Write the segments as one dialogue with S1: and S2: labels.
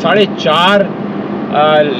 S1: 4.5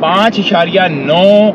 S1: 5.9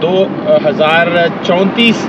S1: 2034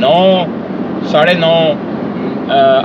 S1: 9-9.5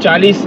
S1: 40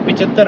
S1: 75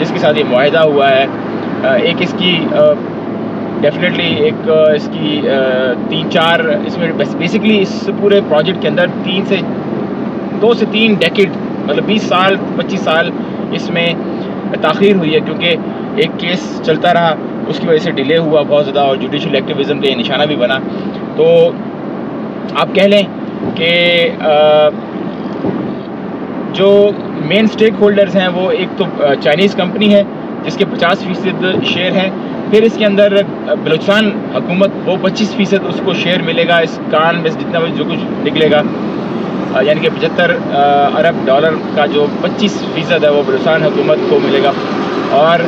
S1: جس کے ساتھ یہ معاہدہ ہوا ہے. ایک اس کی ڈیفینیٹلی ایک اس کی 3-4 اس میں بیسکلی اس پورے پروجیکٹ کے اندر 2 سے 3 ڈیکیڈ مطلب 20 سال 25 سال اس میں تاخیر ہوئی ہے، کیونکہ ایک کیس چلتا رہا، اس کی وجہ سے ڈیلے ہوا بہت زیادہ، اور جوڈیشل ایکٹیویزم کا یہ نشانہ بھی بنا. تو آپ کہہ لیں کہ جو مین اسٹیک ہولڈرز ہیں وہ ایک تو چائنیز کمپنی ہے جس کے 50% شیئر ہیں، پھر اس کے اندر بلوچستان حکومت وہ 25% اس کو شیئر ملے گا اس کان میں جتنا جو کچھ نکلے گا، یعنی کہ 75 ارب ڈالر کا جو 25% ہے وہ بلوچستان حکومت کو ملے گا. اور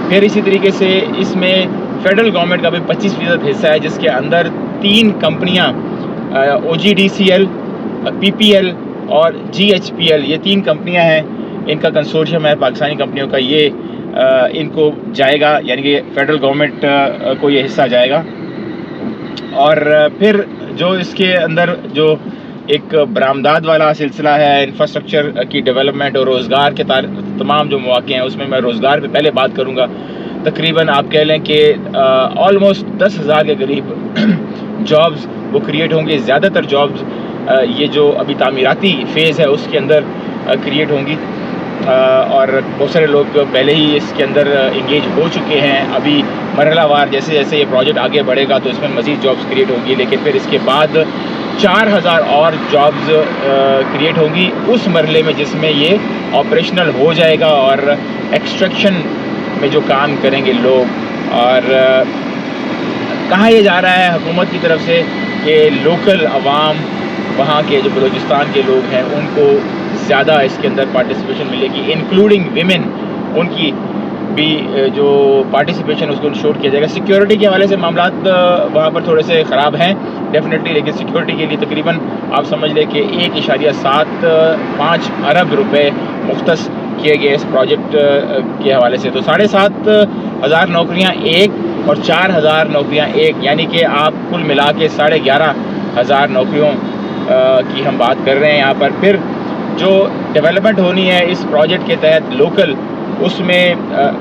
S1: پھر اسی طریقے سے اس میں فیڈرل گورنمنٹ کا بھی 25% حصہ ہے، جس کے اندر 3 کمپنیاں OGDCL PPL اور GHPL یہ 3 کمپنیاں ہیں، ان کا کنسورشیم ہے پاکستانی کمپنیوں کا، یہ ان کو جائے گا، یعنی کہ فیڈرل گورنمنٹ کو یہ حصہ جائے گا. اور پھر جو اس کے اندر جو ایک برآمدات والا سلسلہ ہے، انفراسٹرکچر کی ڈیولپمنٹ اور روزگار کے تمام جو مواقع ہیں، اس میں روزگار پہ پہلے بات کروں گا. تقریباً آپ کہہ لیں کہ آلموسٹ 10,000 کے قریب جابز وہ کریٹ ہوں گے. زیادہ تر جابز یہ جو ابھی تعمیراتی فیز ہے اس کے اندر کریٹ ہوں گی، اور بہت سارے لوگ پہلے ہی اس کے اندر انگیج ہو چکے ہیں. ابھی مرحلہ وار جیسے جیسے یہ پروجیکٹ آگے بڑھے گا تو اس میں مزید جابز کریٹ ہوں گی، لیکن پھر اس کے بعد 4,000 اور جابز کریٹ ہوں گی اس مرحلے میں جس میں یہ آپریشنل ہو جائے گا، اور ایکسٹریکشن میں جو کام کریں گے لوگ. اور کہا یہ جا رہا ہے حکومت کی طرف سے کہ لوکل عوام وہاں کے جو بلوچستان کے لوگ ہیں ان کو زیادہ اس کے اندر پارٹیسپیشن ملے گی، انکلوڈنگ ویمن، ان کی بھی جو پارٹیسپیشن اس کو انشور کیا جائے گا. سیکیورٹی کے حوالے سے معاملات وہاں پر تھوڑے سے خراب ہیں ڈیفینیٹلی، لیکن سیکیورٹی کے لیے تقریباً آپ سمجھ لیں کہ 1.75 ارب روپے مختص کیے گئے اس پروجیکٹ کے حوالے سے. تو 7,500 نوکریاں ایک اور 4,000 نوکریاں ایک، یعنی کہ آپ کل ملا کے 11,500 نوکریوں کی ہم بات کر رہے ہیں یہاں پر. پھر جو ڈیولپمنٹ ہونی ہے اس پروجیکٹ کے تحت لوکل، اس میں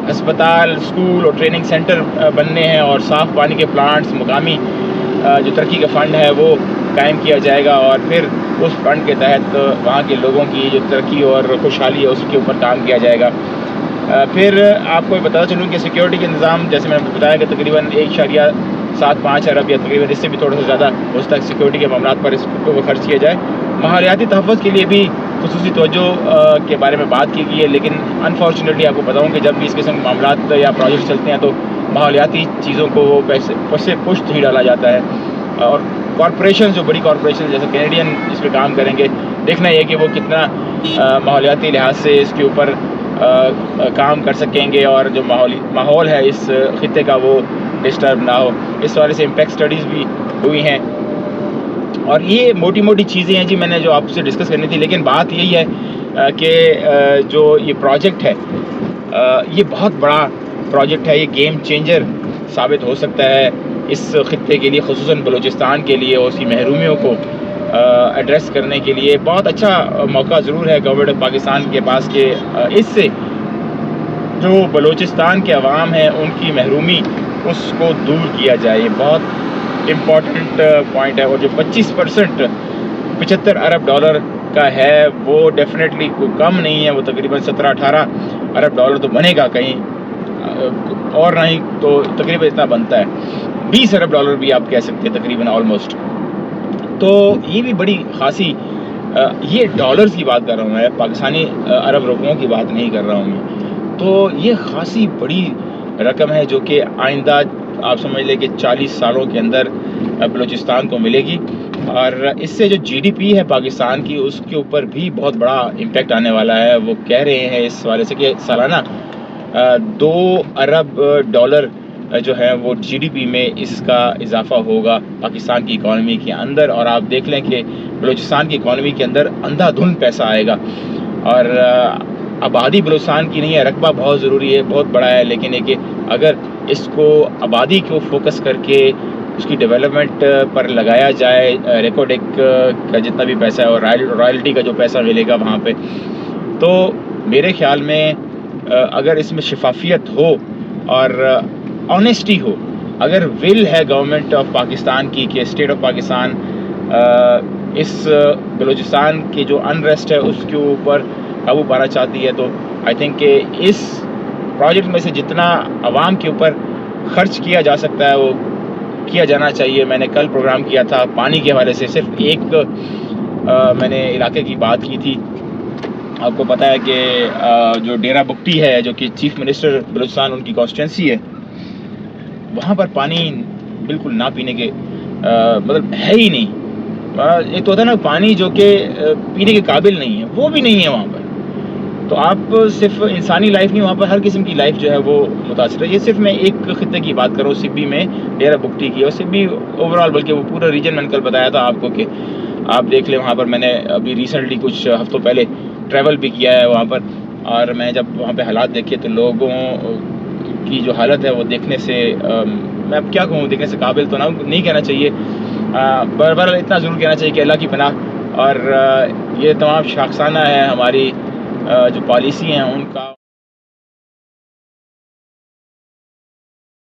S1: ہسپتال، اسکول اور ٹریننگ سینٹر بننے ہیں، اور صاف پانی کے پلانٹس، مقامی جو ترقی کا فنڈ ہے وہ قائم کیا جائے گا، اور پھر اس فنڈ کے تحت وہاں کے لوگوں کی جو ترقی اور خوشحالی ہے اس کے اوپر کام کیا جائے گا. پھر آپ کو بتا چلوں کہ سیکیورٹی کے نظام جیسے میں نے بتایا کہ تقریباً 1.75 ارب یا تقریباً اس سے بھی تھوڑا سا زیادہ اس تک سیکیورٹی کے معاملات پر اس کو خرچ کیا جائے. ماحولیاتی تحفظ کے لیے بھی خصوصی توجہ کے بارے میں بات کی گئی ہے، لیکن انفارچونیٹلی آپ کو بتاؤں کہ جب بھی اس قسم کے معاملات یا پروجیکٹ چلتے ہیں تو ماحولیاتی چیزوں کو وہ پیسے پشت ہی ڈالا جاتا ہے. اور کارپوریشن جو بڑی کارپوریشن جیسے کینیڈین اس پہ کام کریں گے، دیکھنا یہ کہ وہ کتنا ماحولیاتی لحاظ سے اس کے اوپر کام کر سکیں گے، اور جو ماحول ہے اس خطے کا وہ ڈسٹرب نہ ہو. اس والے سے امپیکٹ اسٹڈیز بھی ہوئی ہیں، اور یہ موٹی موٹی چیزیں ہیں جی میں نے جو آپ سے ڈسکس کرنی تھی. لیکن بات یہی ہے کہ جو یہ پروجیکٹ ہے یہ بہت بڑا پروجیکٹ ہے، یہ گیم چینجر ثابت ہو سکتا ہے اس خطے کے لیے، خصوصاً بلوچستان کے لیے، اور اس کی محرومیوں کو ایڈریس کرنے کے لیے. بہت اچھا موقع ضرور ہے گورنمنٹ آف پاکستان کے پاس کہ اس سے جو بلوچستان کے عوام ہیں ان کی محرومی اس کو دور کیا جائے. یہ بہت امپورٹنٹ پوائنٹ ہے. اور جو 25% 75 ارب ڈالر کا ہے وہ ڈیفینیٹلی کوئی کم نہیں ہے، وہ تقریباً 17-18 ارب ڈالر تو بنے گا کہیں، اور نہیں تو تقریباً اتنا بنتا ہے. 20 ارب ڈالر بھی آپ کہہ سکتے ہیں تقریباً آلموسٹ. تو یہ بھی بڑی خاصی، یہ ڈالرز کی بات کر رہا ہوں میں، پاکستانی ارب روپیوں کی بات نہیں کر رہا ہوں میں. تو یہ خاصی بڑی رقم ہے جو کہ آئندہ آپ سمجھ لیں کہ 40 سالوں کے اندر بلوچستان کو ملے گی. اور اس سے جو جی ڈی پی ہے پاکستان کی اس کے اوپر بھی بہت بڑا امپیکٹ آنے والا ہے. وہ کہہ رہے ہیں اس والے سے کہ سالانہ 2 ارب ڈالر جو ہے وہ جی ڈی پی میں اس کا اضافہ ہوگا پاکستان کی اکانومی کے اندر. اور آپ دیکھ لیں کہ بلوچستان کی اکانومی کے اندر اندھا دھند پیسہ آئے گا. اور آبادی بلوچستان کی نہیں ہے، رقبہ بہت ضروری ہے، بہت بڑا ہے، لیکن یہ کہ اگر اس کو آبادی کو فوکس کر کے اس کی ڈیولپمنٹ پر لگایا جائے، ریکارڈ ایک کا جتنا بھی پیسہ ہے اور رائلٹی کا جو پیسہ ملے گا وہاں پہ، تو میرے خیال میں اگر اس میں شفافیت ہو اور آنیسٹی ہو، اگر ول ہے گورنمنٹ آف پاکستان کی کہ اسٹیٹ آف پاکستان اس بلوچستان کی جو انریسٹ ہے اس کے اوپر قابو پانا چاہتی ہے، تو آئی تھنک کہ اس پروجیکٹ میں سے جتنا عوام کے اوپر خرچ کیا جا سکتا ہے وہ کیا جانا چاہیے. میں نے کل پروگرام کیا تھا پانی کے حوالے سے، صرف ایک میں نے علاقے کی بات کی تھی. آپ کو پتہ ہے کہ جو ڈیرہ بگٹی ہے جو کہ چیف منسٹر بلوچستان ان کی کانسٹیٹوینسی ہے، وہاں پر پانی بالکل نہ پینے کے مطلب ہے ہی نہیں. ایک تو ہوتا ہے نا پانی جو کہ پینے کے قابل نہیں ہے، وہ بھی نہیں ہے وہاں پر. تو آپ صرف انسانی لائف نہیں، وہاں پر ہر قسم کی لائف جو ہے وہ متاثر ہے. یہ صرف میں ایک خطے کی بات کر رہا ہوں، سبی میں ڈیرہ بگٹی کی، اور سبی اوور آل بلکہ وہ پورا ریجن میں نے کل بتایا تھا آپ کو کہ آپ دیکھ لیں. وہاں پر میں نے ابھی ریسنٹلی کچھ ہفتوں پہلے ٹریول بھی کیا ہے وہاں پر، اور میں جب وہاں پہ حالات دیکھے تو لوگوں کی جو حالت ہے وہ دیکھنے سے میں اب کیا کہوں، دیکھنے سے قابل تو نہیں کہنا چاہیے، بہرحال اتنا ضرور کہنا چاہیے کہ اللہ کی پناہ. اور یہ تمام شاخسانہ ہے ہماری جو پالیسی ہیں ان کا